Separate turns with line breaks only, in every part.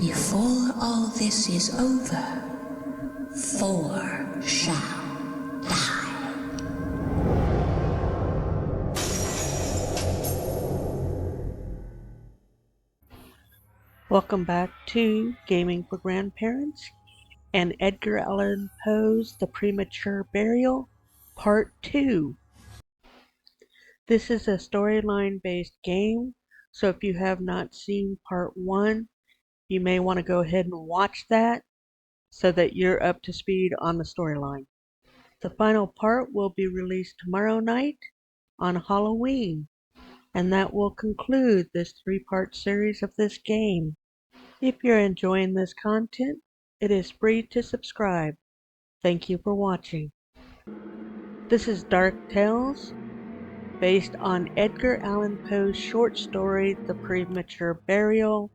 Before all this is over, 4 shall die.
Welcome back to Gaming for Grandparents and Edgar Allan Poe's The Premature Burial, Part 2. This is a storyline-based game, so if you have not seen Part 1, you may want to go ahead and watch that so that you're up to speed on the storyline. The final part will be released tomorrow night on Halloween, and that will conclude this 3-part series of this game. If you're enjoying this content, it is free to subscribe. Thank you for watching. This is Dark Tales, based on Edgar Allan Poe's short story, The Premature Burial.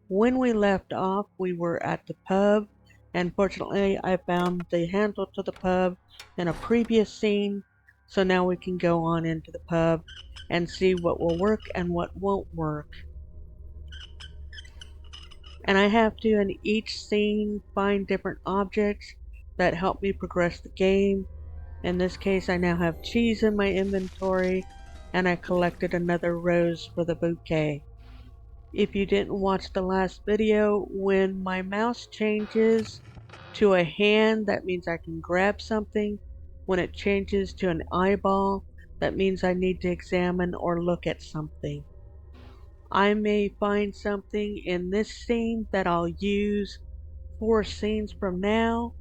When we left off, we were at the pub, and fortunately I found the handle to the pub in a previous scene, so now we can go on into the pub and see what will work and what won't work. And I have to, in each scene, find different objects that help me progress the game. In this case, I now have cheese in my inventory, and I collected another rose for the bouquet. If you didn't watch the last video, when my mouse changes to a hand, that means I can grab something. When it changes to an eyeball, that means I need to examine or look at something. I may find something in this scene that I'll use 4 scenes from now,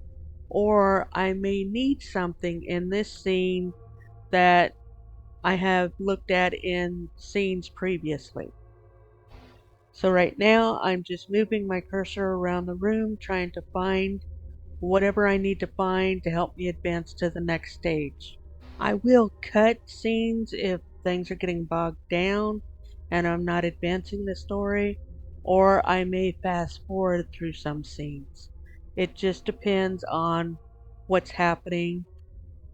or I may need something in this scene that I have looked at in scenes previously. So right now I'm just moving my cursor around the room trying to find whatever I need to find to help me advance to the next stage. I will cut scenes if things are getting bogged down and I'm not advancing the story, or I may fast forward through some scenes. It just depends on what's happening.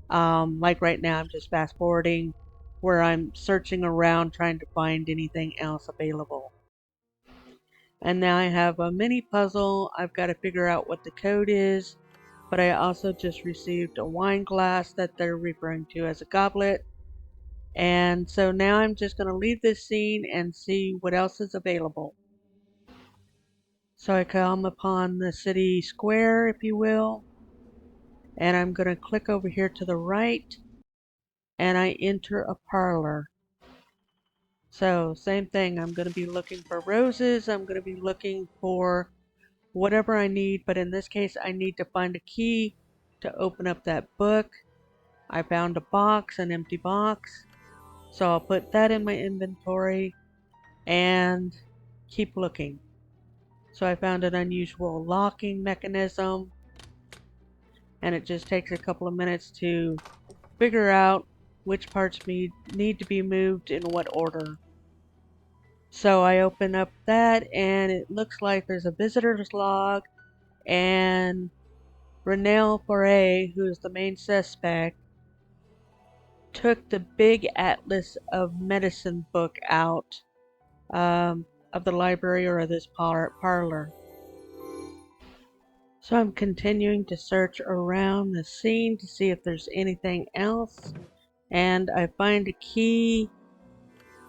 Like right now, I'm just fast forwarding where I'm searching around trying to find anything else available. And now I have a mini puzzle. I've got to figure out what the code is, but I also just received a wine glass that they're referring to as a goblet. And so now I'm just going to leave this scene and see what else is available. So I come upon the city square, if you will, and I'm going to click over here to the right, and I enter a parlor. So same thing, I'm going to be looking for roses, I'm going to be looking for whatever I need, but in this case I need to find a key to open up that book. I found a box, an empty box. So I'll put that in my inventory and keep looking. So I found an unusual locking mechanism, and it just takes a couple of minutes to figure out which parts need to be moved in what order. So I open up that, and it looks like there's a visitor's log, and Renelle Foray, who is the main suspect, took the big Atlas of Medicine book out of the library or this parlor. So I'm continuing to search around the scene to see if there's anything else, and I find a key,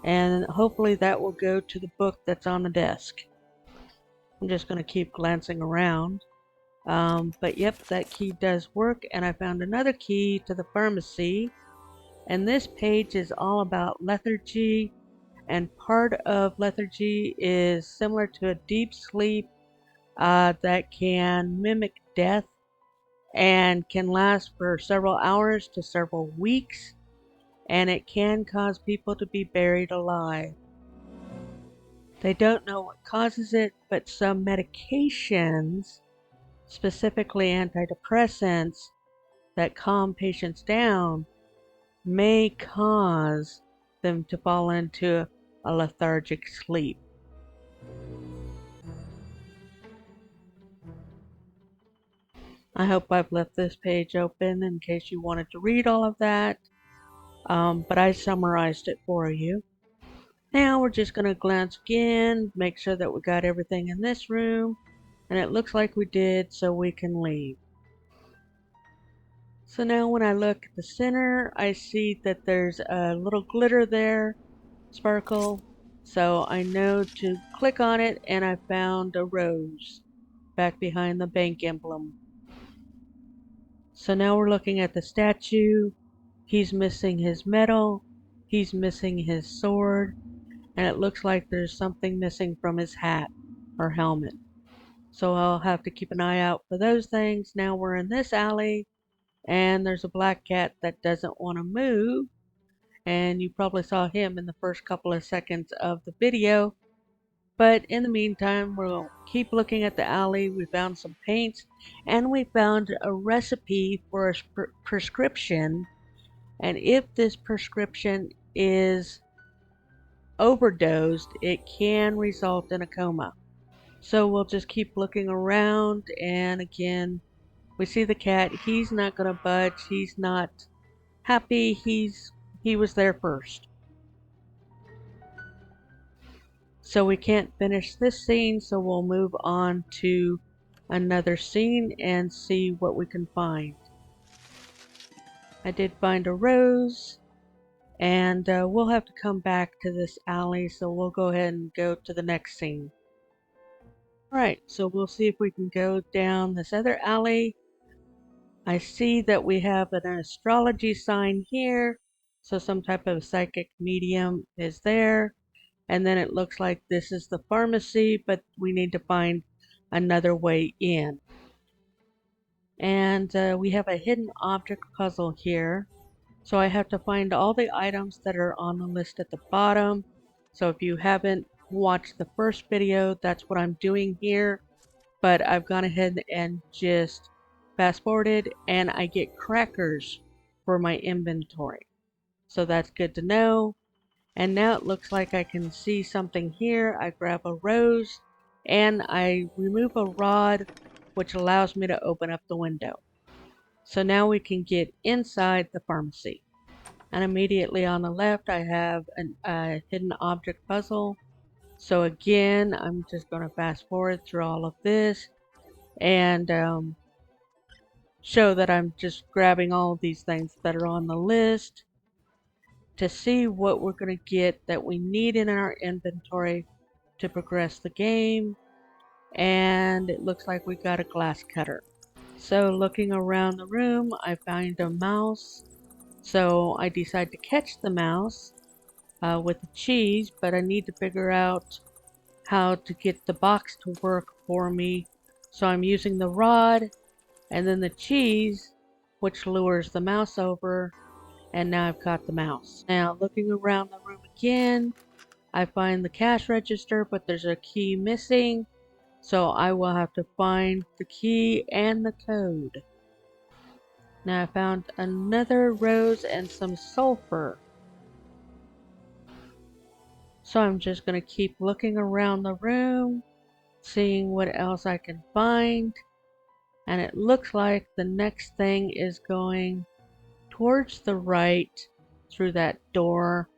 and hopefully that will go to the book that's on the desk. I'm just going to keep glancing around. But yep, that key does work, and I found another key to the pharmacy. And this page is all about lethargy, and part of lethargy is similar to a deep sleep that can mimic death and can last for several hours to several weeks, and it can cause people to be buried alive. They don't know what causes it, but some medications, specifically antidepressants, that calm patients down may cause them to fall into a lethargic sleep. I hope I've left this page open in case you wanted to read all of that, but I summarized it for you. Now we're just going to glance again, make sure that we got everything in this room, and it looks like we did, so we can leave. So now when I look at the center, I see that there's a little glitter there, sparkle. So I know to click on it, and I found a rose back behind the bank emblem. So now we're looking at the statue. He's missing his medal, he's missing his sword, and it looks like there's something missing from his hat or helmet. So I'll have to keep an eye out for those things. Now we're in this alley, and there's a black cat that doesn't want to move. And you probably saw him in the first couple of seconds of the video. But in the meantime, we'll keep looking at the alley. We found some paints, and we found a recipe for a prescription. And if this prescription is overdosed, it can result in a coma. So we'll just keep looking around, and again, we see the cat. He's not going to budge. He's not happy. He was there first. So we can't finish this scene, so we'll move on to another scene and see what we can find. I did find a rose, and we'll have to come back to this alley, so we'll go ahead and go to the next scene. Alright, so we'll see if we can go down this other alley. I see that we have an astrology sign here, so some type of psychic medium is there. And then it looks like this is the pharmacy, but we need to find another way in. And we have a hidden object puzzle here. So I have to find all the items that are on the list at the bottom. So if you haven't watched the first video, that's what I'm doing here. But I've gone ahead and just fast forwarded, and I get crackers for my inventory. So that's good to know. And now it looks like I can see something here. I grab a rose and I remove a rod, which allows me to open up the window. So now we can get inside the pharmacy. And immediately on the left, I have a hidden object puzzle. So again, I'm just going to fast forward through all of this and show that I'm just grabbing all of these things that are on the list to see what we're going to get that we need in our inventory to progress the game. And it looks like we got a glass cutter. So looking around the room, I find a mouse. So I decide to catch the mouse with the cheese, but I need to figure out how to get the box to work for me. So I'm using the rod and then the cheese, which lures the mouse over, and now I've got the mouse. Now looking around the room again, I find the cash register, but there's a key missing, so I will have to find the key and the code. Now I found another rose and some sulfur. So I'm just going to keep looking around the room, seeing what else I can find. And it looks like the next thing is going towards the right through that door.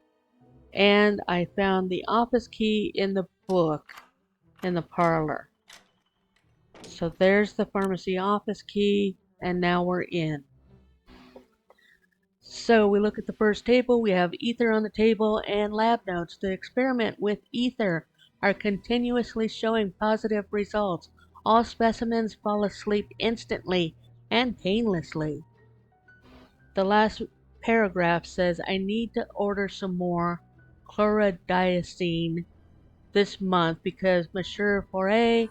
And I found the office key in the book in the parlor. So there's the pharmacy office key, and now we're in. So we look at the first table. We have ether on the table and lab notes. The experiment with ether are continuously showing positive results. All specimens fall asleep instantly and painlessly. The last paragraph says, I need to order some more chlorodiazine this month because Monsieur Foray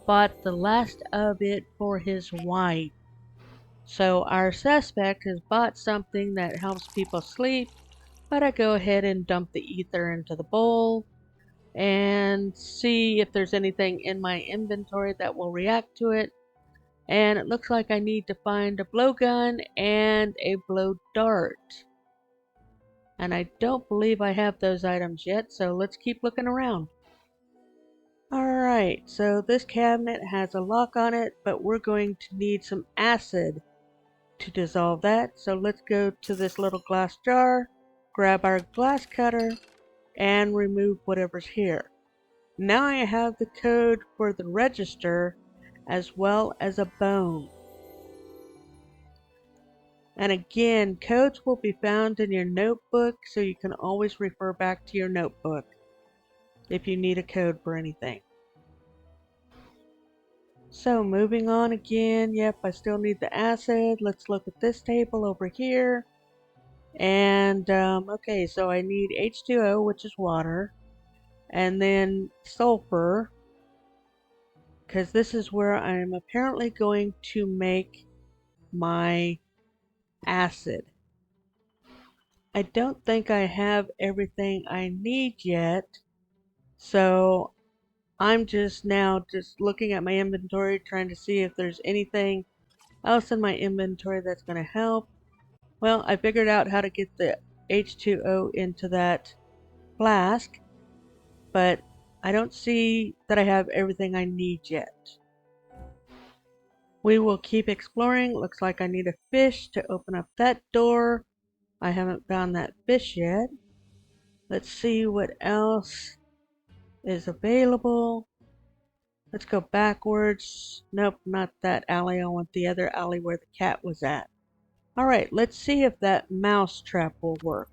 bought the last of it for his wife. So our suspect has bought something that helps people sleep, but I go ahead and dump the ether into the bowl and see if there's anything in my inventory that will react to it. And it looks like I need to find a blowgun and a blow dart. And I don't believe I have those items yet, so let's keep looking around. Alright, so this cabinet has a lock on it, but we're going to need some acid to dissolve that. So let's go to this little glass jar, grab our glass cutter, and remove whatever's here. Now I have the code for the register as well as a bone. And again, codes will be found in your notebook, so you can always refer back to your notebook if you need a code for anything. So moving on again, yep, I still need the acid. Let's look at this table over here. And okay, so I need H2O, which is water, and then sulfur, because this is where I'm apparently going to make my acid. I don't think I have everything I need yet, so I'm just looking at my inventory, trying to see if there's anything else in my inventory that's going to help. Well, I figured out how to get the H2O into that flask, but I don't see that I have everything I need yet. We will keep exploring. Looks like I need a fish to open up that door. I haven't found that fish yet. Let's see what else is available. Let's go backwards. Nope, not that alley. I want the other alley where the cat was at. Alright, let's see if that mouse trap will work.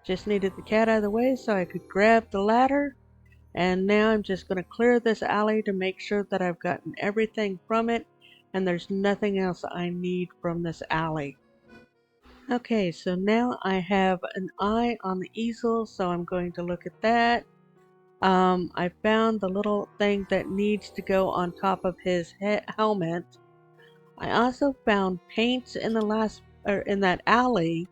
Just needed the cat out of the way so I could grab the ladder. And now I'm just going to clear this alley to make sure that I've gotten everything from it. And there's nothing else I need from this alley. Okay, so now I have an eye on the easel, so I'm going to look at that. I found the little thing that needs to go on top of his helmet. I also found paints in in that alley,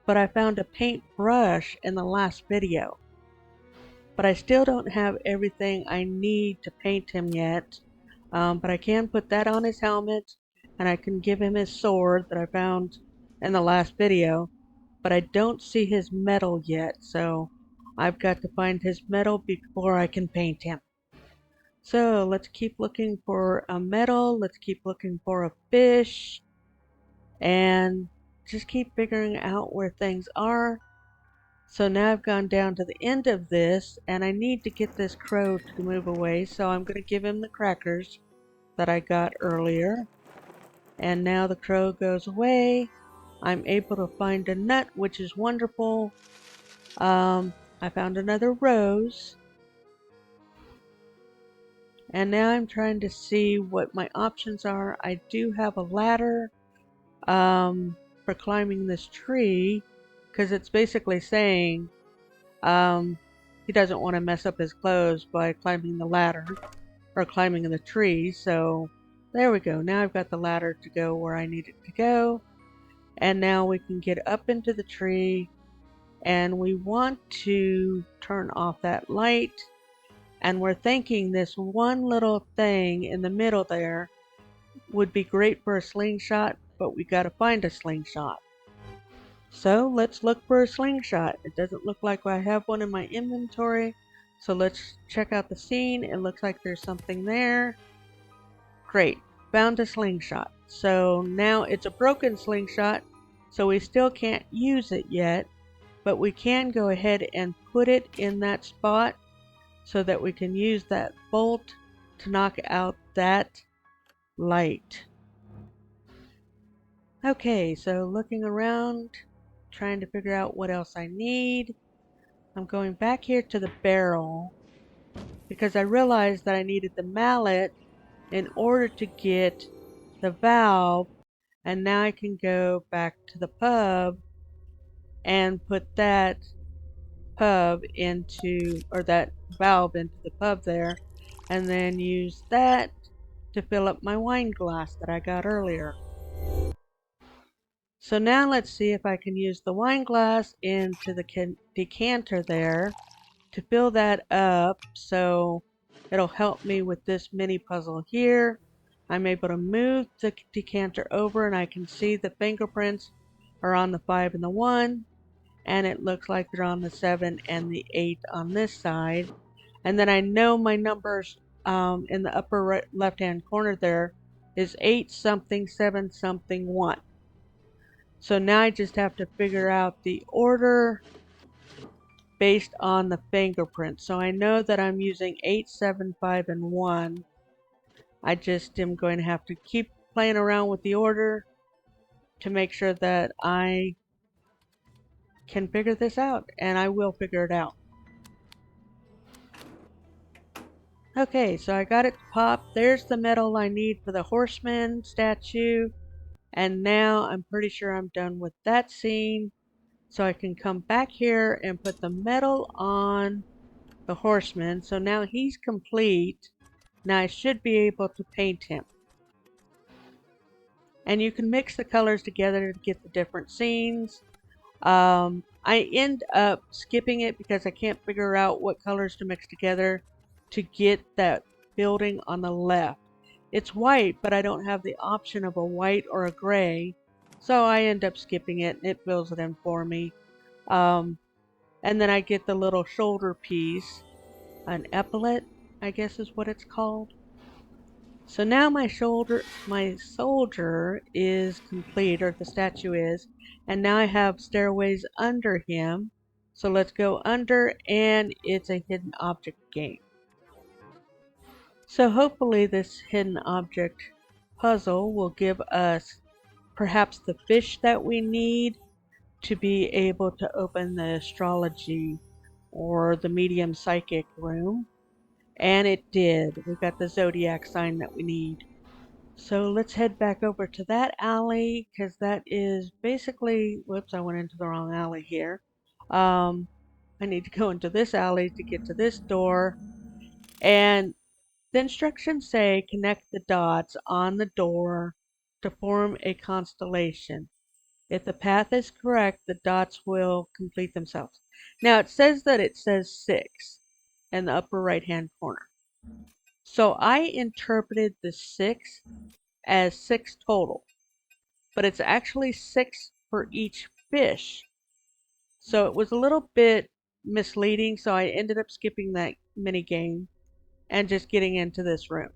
but I found a paintbrush in the last video. But I still don't have everything I need to paint him yet. But I can put that on his helmet, and I can give him his sword that I found in the last video. But I don't see his medal yet, so I've got to find his medal before I can paint him. So let's keep looking for a medal, let's keep looking for a fish, and just keep figuring out where things are. So now I've gone down to the end of this, and I need to get this crow to move away, so I'm going to give him the crackers that I got earlier. And now the crow goes away. I'm able to find a nut, which is wonderful. I found another rose. And now I'm trying to see what my options are. I do have a ladder for climbing this tree, because it's basically saying he doesn't want to mess up his clothes by climbing the ladder or climbing in the tree. So there we go. Now I've got the ladder to go where I need it to go. And now we can get up into the tree, and we want to turn off that light. And we're thinking this one little thing in the middle there would be great for a slingshot, but we gotta find a slingshot. So let's look for a slingshot. It doesn't look like I have one in my inventory, so let's check out the scene. It looks like there's something there. Great, found a slingshot. So now it's a broken slingshot, so we still can't use it yet, but we can go ahead and put it in that spot so that we can use that bolt to knock out that light. Okay, so looking around, trying to figure out what else I need. I'm going back here to the barrel because I realized that I needed the mallet in order to get the valve, and now I can go back to the pub and put that valve into the pub there, and then use that to fill up my wine glass that I got earlier. So now let's see if I can use the wine glass into the decanter there to fill that up, so it'll help me with this mini puzzle here. I'm able to move the decanter over, and I can see the fingerprints are on the 5 and the 1, and it looks like they're on the 7 and the 8 on this side. And then I know my numbers in the upper left hand corner there is 8 something 7 something 1. So now I just have to figure out the order based on the fingerprint. So I know that I'm using 8, 7, 5, and 1. I just am going to have to keep playing around with the order to make sure that I can figure this out, and I will figure it out. Okay, so I got it to pop. There's the metal I need for the horseman statue, and now I'm pretty sure I'm done with that scene. So I can come back here and put the metal on the horseman. So now he's complete. Now I should be able to paint him. And you can mix the colors together to get the different scenes. I end up skipping it because I can't figure out what colors to mix together to get that building on the left. It's white, but I don't have the option of a white or a gray. So I end up skipping it and it fills it in for me. And then I get the little shoulder piece, an epaulet, I guess is what it's called. So now my soldier is complete, or the statue is, and now I have stairways under him. So let's go under, and it's a hidden object game. So hopefully this hidden object puzzle will give us perhaps the fish that we need to be able to open the astrology or the medium psychic room. And it did. We got the zodiac sign that we need. So let's head back over to that alley, because that is basically, whoops, I went into the wrong alley here. I need to go into this alley to get to this door. And the instructions say connect the dots on the door to form a constellation. If the path is correct, the dots will complete themselves. Now it says that it says 6 in the upper right hand corner. So I interpreted the 6 as 6 total, but it's actually 6 for each fish. So it was a little bit misleading, so I ended up skipping that mini game and just getting into this room.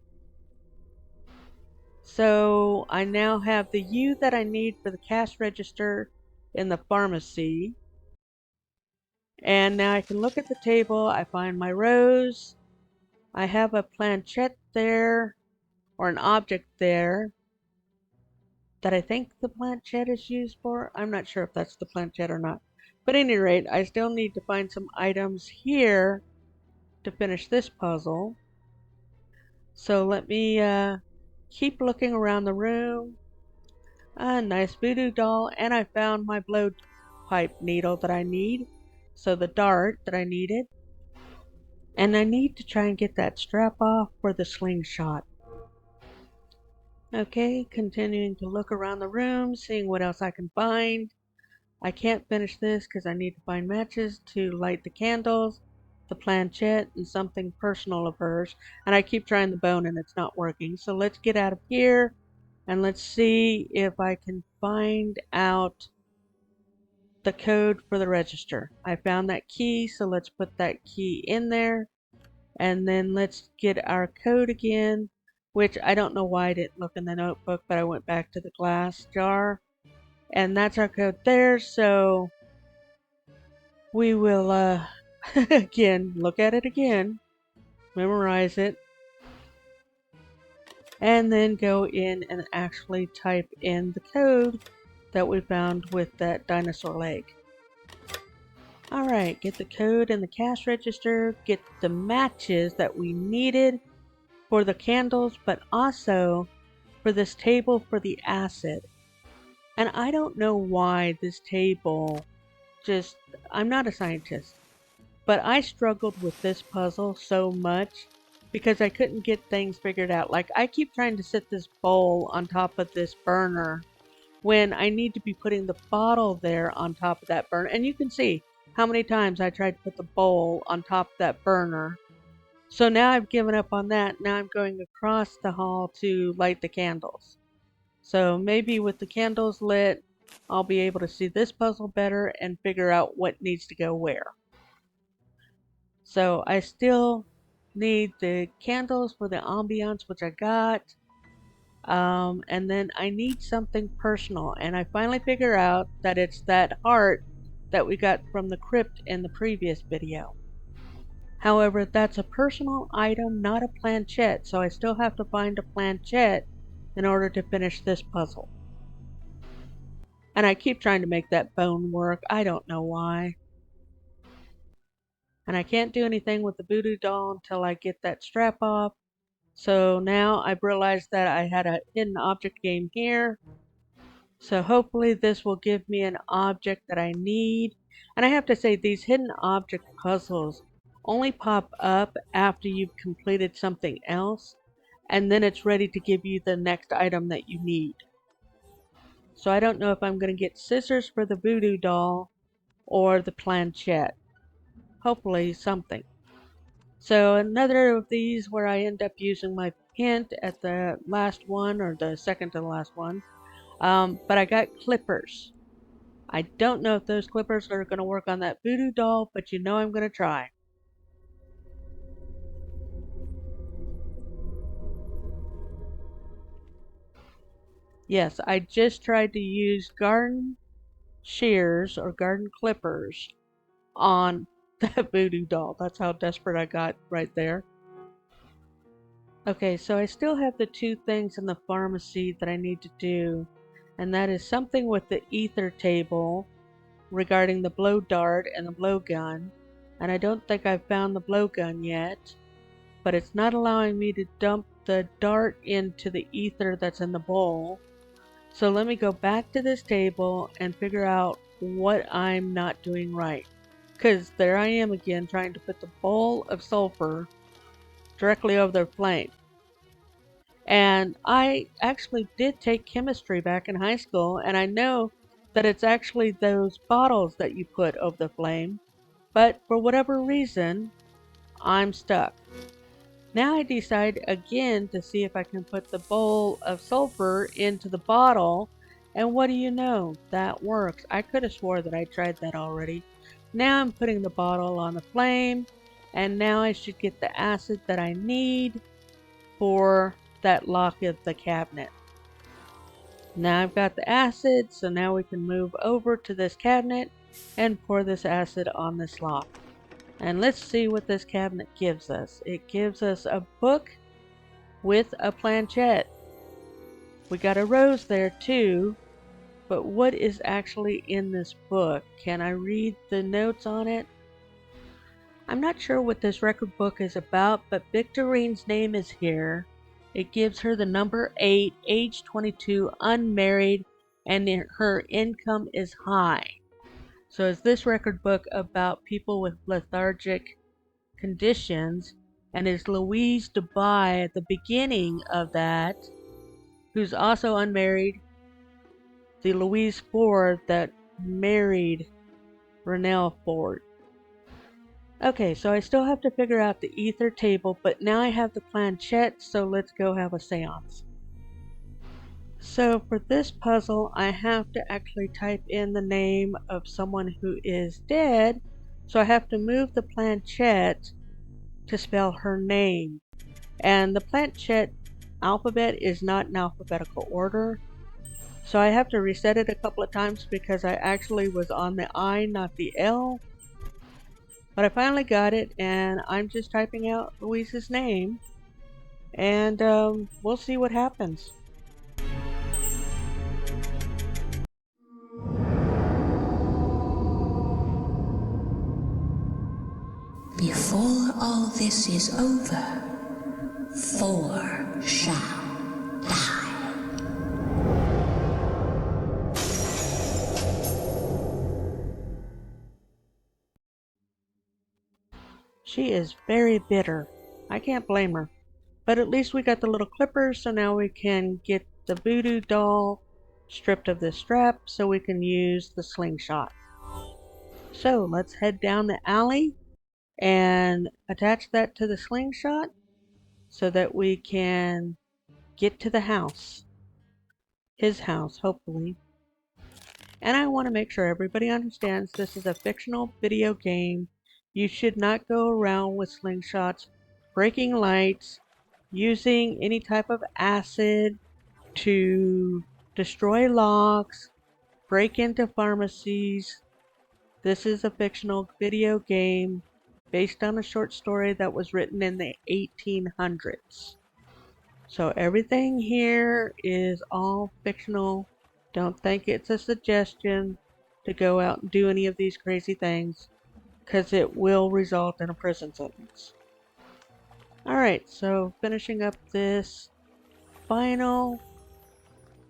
So I now have the U that I need for the cash register in the pharmacy. And now I can look at the table, I find my rose, I have a planchette there, or an object there, that I think the planchette is used for. I'm not sure if that's the planchette or not. But at any rate, I still need to find some items here to finish this puzzle. So let me keep looking around the room. A nice voodoo doll, and I found my blowpipe needle that I need. So the dart that I needed. And I need to try and get that strap off for the slingshot. Okay, continuing to look around the room, seeing what else I can find. I can't finish this because I need to find matches to light the candles, the planchette, and something personal of hers. And I keep trying the bone and it's not working. So let's get out of here and let's see if I can find out the code for the register. I found that key, so let's put that key in there. And then let's get our code again, which I don't know why I didn't look in the notebook, but I went back to the glass jar. And that's our code there, so we will, again, look at it again, memorize it, and then go in and actually type in the code that we found with that dinosaur leg. Alright, get the code in the cash register, get the matches that we needed for the candles, but also for this table for the acid. And I don't know why this table I'm not a scientist, but I struggled with this puzzle so much because I couldn't get things figured out. Like, I keep trying to set this bowl on top of this burner when I need to be putting the bottle there on top of that burner. And you can see how many times I tried to put the bowl on top of that burner. So now I've given up on that. Now I'm going across the hall to light the candles. So maybe with the candles lit, I'll be able to see this puzzle better and figure out what needs to go where. So I still need the candles for the ambiance, which I got. And then I need something personal, and I finally figure out that it's that heart that we got from the crypt in the previous video. However, that's a personal item, not a planchette, so I still have to find a planchette in order to finish this puzzle. And I keep trying to make that bone work. I don't know why. And I can't do anything with the voodoo doll until I get that strap off. So now I've realized that I had a hidden object game here. So hopefully this will give me an object that I need. And I have to say, these hidden object puzzles only pop up after you've completed something else, and then it's ready to give you the next item that you need. So I don't know if I'm going to get scissors for the voodoo doll or the planchette. Hopefully something. So another of these where I end up using my hint at the last one, or the second to the last one. But I got clippers. I don't know if those clippers are going to work on that voodoo doll, but you know I'm going to try. Yes, I just tried to use garden shears or garden clippers on that voodoo doll. That's how desperate I got right there. Okay, so I still have the two things in the pharmacy that I need to do, and that is something with the ether table regarding the blow dart and the blowgun, and I don't think I've found the blowgun yet, but it's not allowing me to dump the dart into the ether that's in the bowl. So let me go back to this table and figure out what I'm not doing right. Because there I am again trying to put the bowl of sulfur directly over the flame. And I actually did take chemistry back in high school, and I know that it's actually those bottles that you put over the flame, but for whatever reason, I'm stuck. Now I decide again to see if I can put the bowl of sulfur into the bottle, and what do you know? That works. I could have swore that I tried that already. Now I'm putting the bottle on the flame, and now I should get the acid that I need for that lock of the cabinet. Now I've got the acid, so now we can move over to this cabinet and pour this acid on this lock. And let's see what this cabinet gives us. It gives us a book with a planchette. We got a rose there too, but what is actually in this book? Can I read the notes on it? I'm not sure what this record book is about, but Victorine's name is here. It gives her the number 8, age 22, unmarried, and her income is high. So is this record book about people with lethargic conditions, and is Louise Dubai at the beginning of that, who's also unmarried, the Louise Ford that married Renelle Ford. Okay, so I still have to figure out the ether table, but now I have the planchette, so let's go have a seance. So for this puzzle, I have to actually type in the name of someone who is dead, so I have to move the planchette to spell her name. And the planchette alphabet is not in alphabetical order, so I have to reset it a couple of times because I actually was on the I, not the L. But I finally got it, and I'm just typing out Louise's name, and we'll see what happens.
Before all this is over, 4 shall die.
She is very bitter. I can't blame her. But at least we got the little clippers, so now we can get the voodoo doll stripped of the strap so we can use the slingshot. So let's head down the alley and attach that to the slingshot so that we can get to the house. His house, hopefully. And I want to make sure everybody understands this is a fictional video game. You should not go around with slingshots, breaking lights, using any type of acid, to destroy locks, break into pharmacies. This is a fictional video game based on a short story that was written in the 1800s. So everything here is all fictional. Don't think it's a suggestion to go out and do any of these crazy things, because it will result in a prison sentence. Alright, so finishing up this final,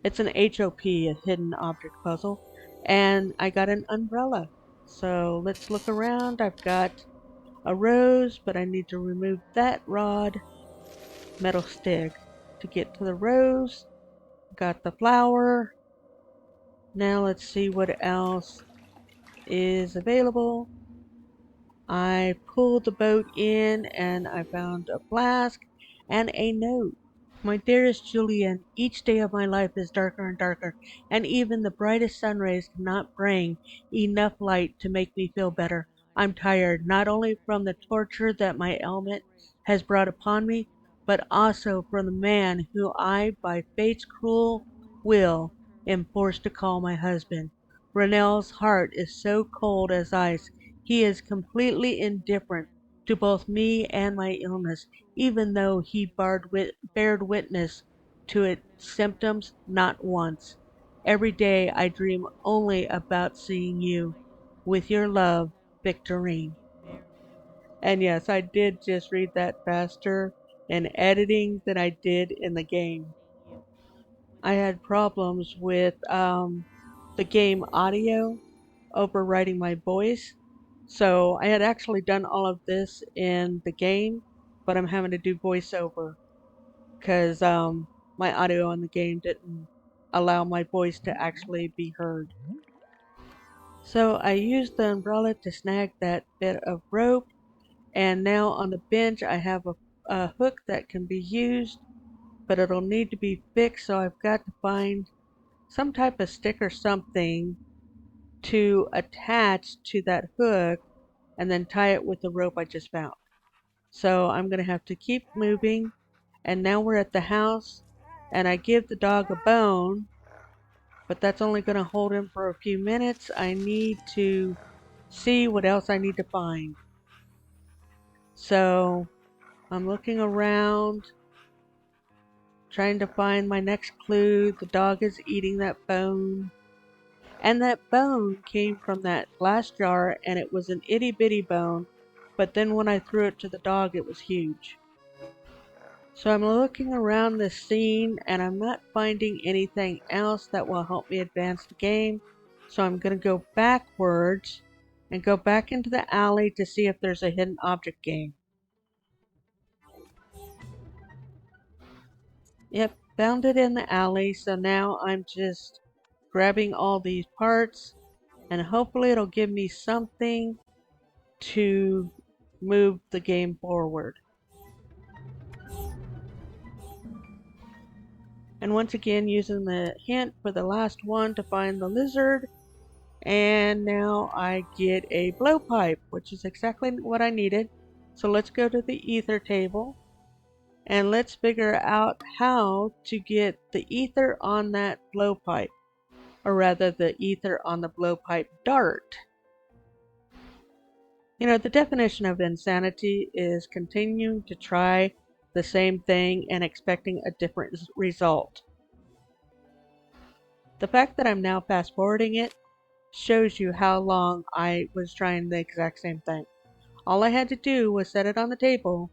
it's an HOP, a hidden object puzzle, and I got an umbrella. So let's look around. I've got a rose, but I need to remove that rod, metal stick to get to the rose. Got the flower. Now let's see what else is available. I pulled the boat in and I found a flask and a note. My dearest Julian, each day of my life is darker and darker, and even the brightest sun rays cannot bring enough light to make me feel better. I'm tired, not only from the torture that my ailment has brought upon me, but also from the man who I, by fate's cruel will, am forced to call my husband. Rennell's heart is so cold as ice. He is completely indifferent to both me and my illness, even though he bared witness to its symptoms not once. Every day I dream only about seeing you. With your love, Victorine. And yes, I did just read that faster in editing than I did in the game. I had problems with the game audio overriding my voice. So I had actually done all of this in the game, but I'm having to do voiceover because my audio in the game didn't allow my voice to actually be heard. So I used the umbrella to snag that bit of rope, and now on the bench I have a hook that can be used, but it'll need to be fixed, so I've got to find some type of stick or something to attach to that hook and then tie it with the rope I just found. So I'm going to have to keep moving, and now we're at the house, and I give the dog a bone, but that's only going to hold him for a few minutes. I need to see what else I need to find. So I'm looking around, trying to find my next clue. The dog is eating that bone. And that bone came from that glass jar, and it was an itty bitty bone, but then when I threw it to the dog, it was huge. So I'm looking around this scene, and I'm not finding anything else that will help me advance the game. So I'm going to go backwards and go back into the alley to see if there's a hidden object game. Yep, found it in the alley, so now I'm just grabbing all these parts, and hopefully it'll give me something to move the game forward. And once again, using the hint for the last one to find the lizard, and now I get a blowpipe, which is exactly what I needed. So let's go to the ether table, and let's figure out how to get the ether on that blowpipe, or rather the ether on the blowpipe dart. You know, the definition of insanity is continuing to try the same thing and expecting a different result. The fact that I'm now fast forwarding it shows you how long I was trying the exact same thing. All I had to do was set it on the table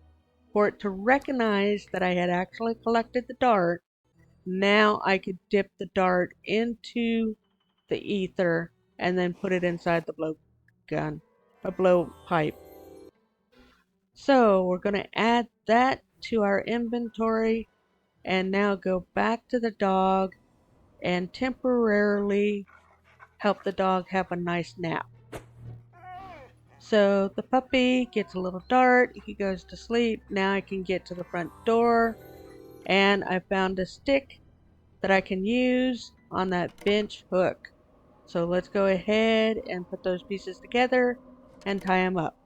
for it to recognize that I had actually collected the dart. Now I could dip the dart into the ether and then put it inside the blow pipe. So we're going to add that to our inventory and now go back to the dog and temporarily help the dog have a nice nap. So the puppy gets a little dart, he goes to sleep. Now I can get to the front door, and I found a stick that I can use on that bench hook. So let's go ahead and put those pieces together and tie them up.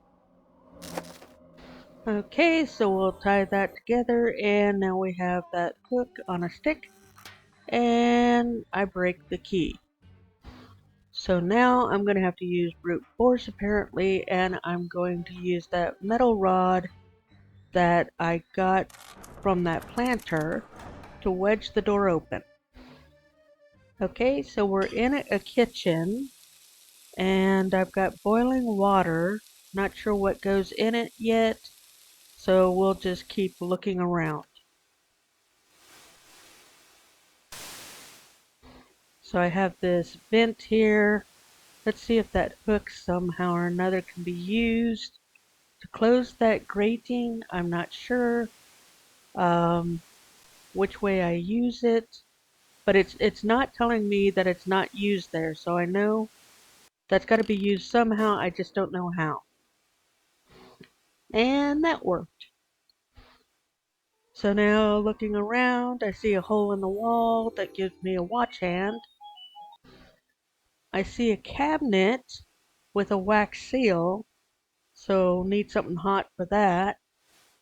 Okay, so we'll tie that together, and now we have that hook on a stick. and I break the key. So now I'm going to have to use brute force apparently, and I'm going to use that metal rod that I got from that planter to wedge the door open. Okay, so we're in a kitchen, and I've got boiling water. Not sure what goes in it yet, so we'll just keep looking around. So I have this vent here. Let's see if that hook somehow or another can be used to close that grating. I'm not sure which way I use it, but it's not telling me that it's not used there, so I know that's got to be used somehow. I just don't know how. And that worked. So now looking around, I see a hole in the wall that gives me a watch hand. I see a cabinet with a wax seal, so need something hot for that.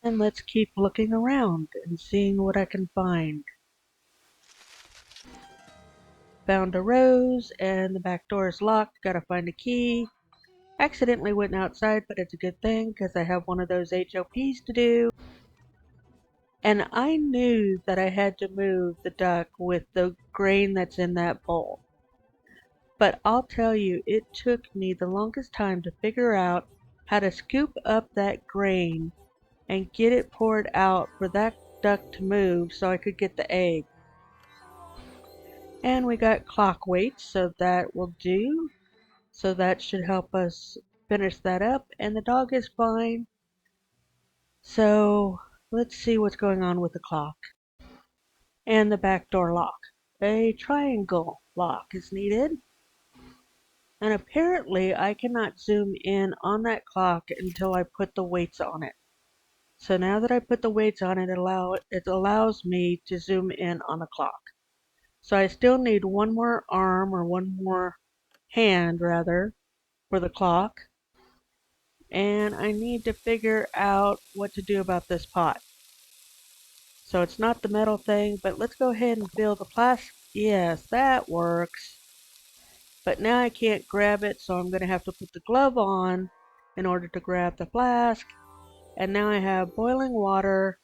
And let's keep looking around and seeing what I can find. Found a rose, and the back door is locked. Gotta find a key. Accidentally went outside, but it's a good thing because I have one of those HOPs to do. And I knew that I had to move the duck with the grain that's in that bowl. But I'll tell you, it took me the longest time to figure out how to scoop up that grain and get it poured out for that duck to move so I could get the egg. And we got clock weights, so that will do. So that should help us finish that up, and the dog is fine. So let's see what's going on with the clock. And the back door lock. A triangle lock is needed. And apparently I cannot zoom in on that clock until I put the weights on it. So now that I put the weights on it, it allows me to zoom in on the clock. So I still need one more arm, or one more hand rather, for the clock. And I need to figure out what to do about this pot. So it's not the metal thing, but let's go ahead and fill the plastic. Yes, that works. But now I can't grab it, so I'm going to have to put the glove on in order to grab the flask. And now I have boiling water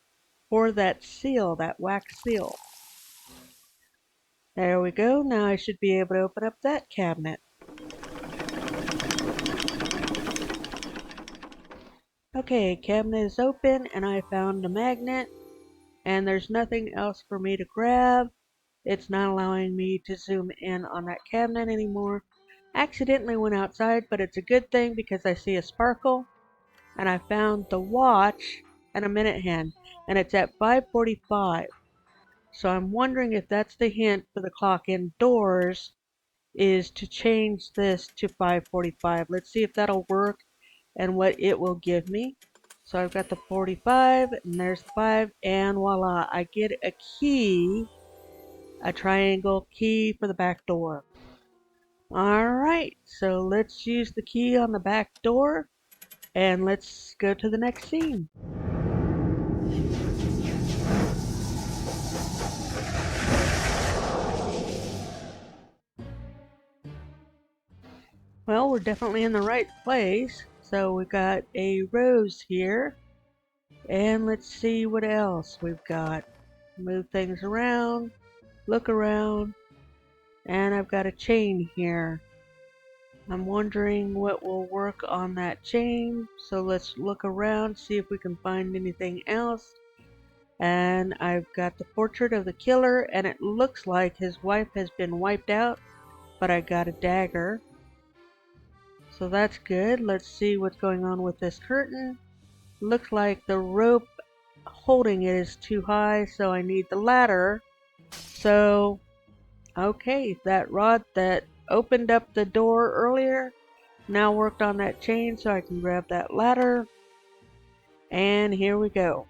for that seal, that wax seal. There we go. Now I should be able to open up that cabinet. Okay, cabinet is open, and I found a magnet, and there's nothing else for me to grab. It's not allowing me to zoom in on that cabinet anymore. Accidentally went outside, but it's a good thing because I see a sparkle, and I found the watch and a minute hand, and it's at 5:45. So I'm wondering if that's the hint for the clock indoors, is to change this to 5:45. Let's see if that'll work and what it will give me. So I've got the 45, and there's the 5, and voila, I get a key, a triangle key for the back door. Alright, so let's use the key on the back door, and let's go to the next scene. Well, we're definitely in the right place. So we've got a rose here. And let's see what else we've got. Move things around, look around, and I've got a chain here. I'm wondering what will work on that chain. So let's look around, see if we can find anything else. And I've got the portrait of the killer, and it looks like his wife has been wiped out, but I got a dagger. So that's good. Let's see what's going on with this curtain. Looks like the rope holding it is too high, so I need the ladder. So, okay, that rod that opened up the door earlier now worked on that chain, so I can grab that ladder. And here we go.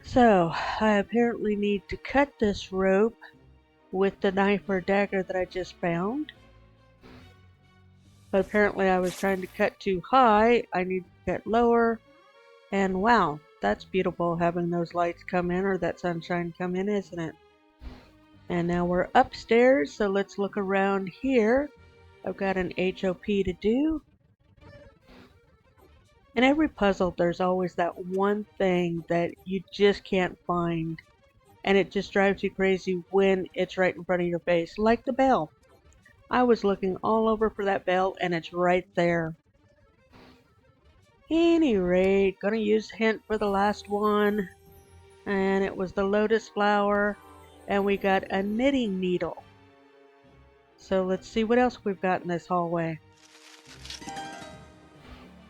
So, I apparently need to cut this rope with the knife or dagger that I just found. But apparently I was trying to cut too high. I need to cut lower. And wow, That's beautiful having those lights come in or that sunshine come in, isn't it? And now we're upstairs, so let's look around here. I've got an HOP to do. In every puzzle, there's always that one thing that you just can't find, and it just drives you crazy when it's right in front of your face, like the bell. I was looking all over for that bell, and it's right there. Any rate, gonna use hint for the last one, and it was the lotus flower, and we got a knitting needle. So let's see what else we've got in this hallway.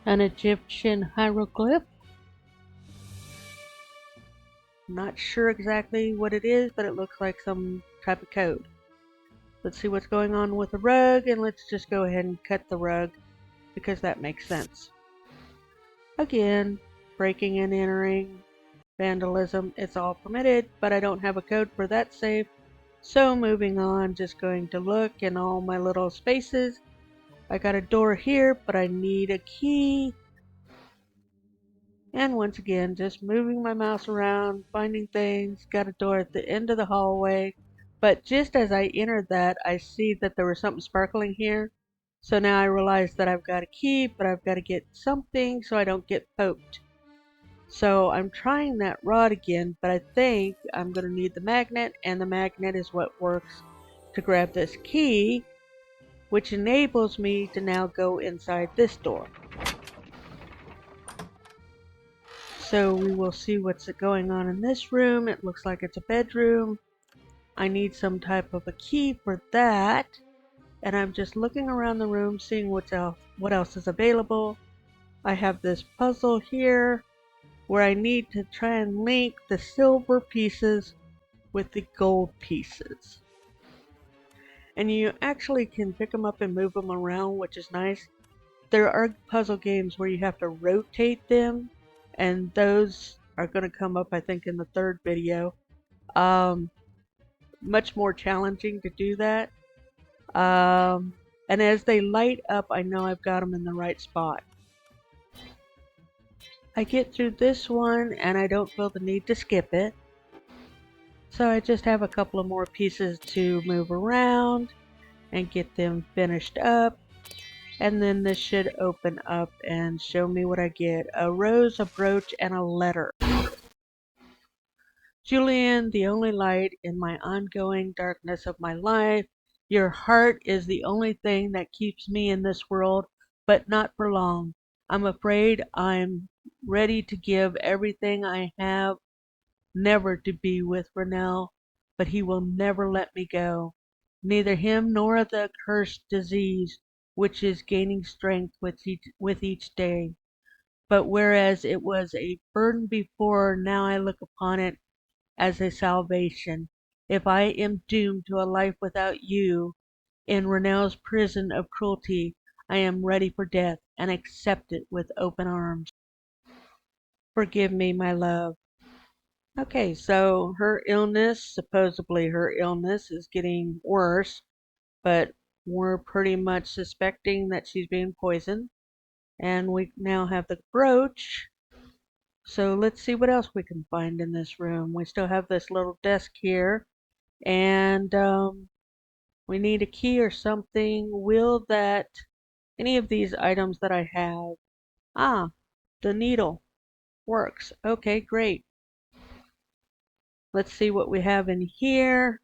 An Egyptian hieroglyph. Not sure exactly what it is, but it looks like some type of code. Let's see what's going on with the rug, and let's just go ahead and cut the rug because that makes sense. Again, breaking and entering, vandalism, it's all permitted, but I don't have a code for that safe. So moving on, just going to look in all my little spaces. I got a door here, but I need a key. And once again, just moving my mouse around, finding things, got a door at the end of the hallway. But just as I entered that, I see that there was something sparkling here. So now I realize that I've got a key, but I've got to get something so I don't get poked. So I'm trying that rod again, but I think I'm going to need the magnet, and the magnet is what works to grab this key, which enables me to now go inside this door. So we will see what's going on in this room. It looks like it's a bedroom. I need some type of a key for that. And I'm just looking around the room, seeing what else is available. I have this puzzle here where I need to try and link the silver pieces with the gold pieces. And you actually can pick them up and move them around, which is nice. There are puzzle games where you have to rotate them, and those are going to come up, I think, in the third video. Much more challenging to do that. And as they light up, I know I've got them in the right spot. I get through this one, and I don't feel the need to skip it. So I just have a couple of more pieces to move around and get them finished up. And then this should open up and show me what I get. A rose, a brooch, and a letter. Julian, the only light in my ongoing darkness of my life. Your heart is the only thing that keeps me in this world, but not for long. I'm afraid I'm ready to give everything I have, never to be with Rennell, but he will never let me go. Neither him nor the accursed disease, which is gaining strength with each day. But whereas it was a burden before, now I look upon it as a salvation. If I am doomed to a life without you, in Rennell's prison of cruelty, I am ready for death and accept it with open arms. Forgive me, my love. Okay, so supposedly her illness is getting worse, but we're pretty much suspecting that she's being poisoned. And we now have the brooch. So let's see what else we can find in this room. We still have this little desk here, and we need a key or something. Will that, any of these items that I have, the needle works. Okay, great. Let's see what we have in here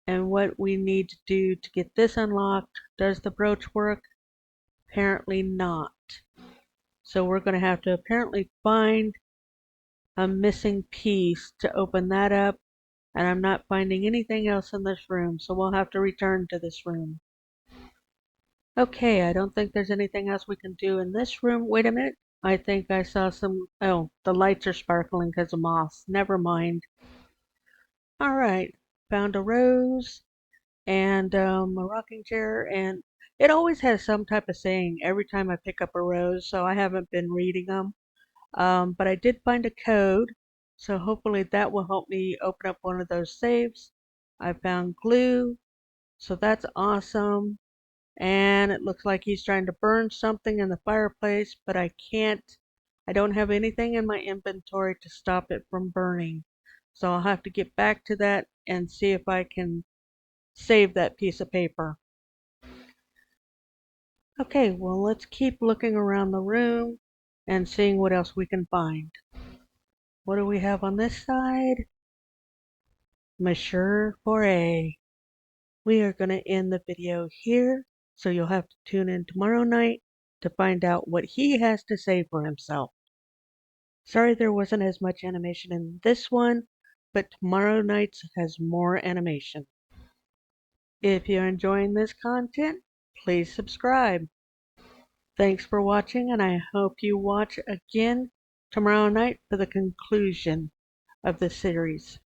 and what we need to do to get this unlocked. Does the brooch work? Apparently not. So we're going to have to apparently find a missing piece to open that up, and I'm not finding anything else in this room, so we'll have to return to this room. Okay, I don't think there's anything else we can do in this room. Wait a minute. I think I saw some... Oh, the lights are sparkling because of moths. Never mind. Alright, found a rose and a rocking chair, and it always has some type of saying every time I pick up a rose, so I haven't been reading them. But I did find a code, so hopefully that will help me open up one of those safes. I found glue, so that's awesome. And it looks like he's trying to burn something in the fireplace, but I I don't have anything in my inventory to stop it from burning. So I'll have to get back to that and see if I can save that piece of paper. Okay, well, let's keep looking around the room and seeing what else we can find. What do we have on this side? Monsieur Foray. We are going to end the video here, so you'll have to tune in tomorrow night to find out what he has to say for himself. Sorry there wasn't as much animation in this one, but tomorrow night's has more animation. If you're enjoying this content, please subscribe. Thanks for watching, and I hope you watch again tomorrow night for the conclusion of the series.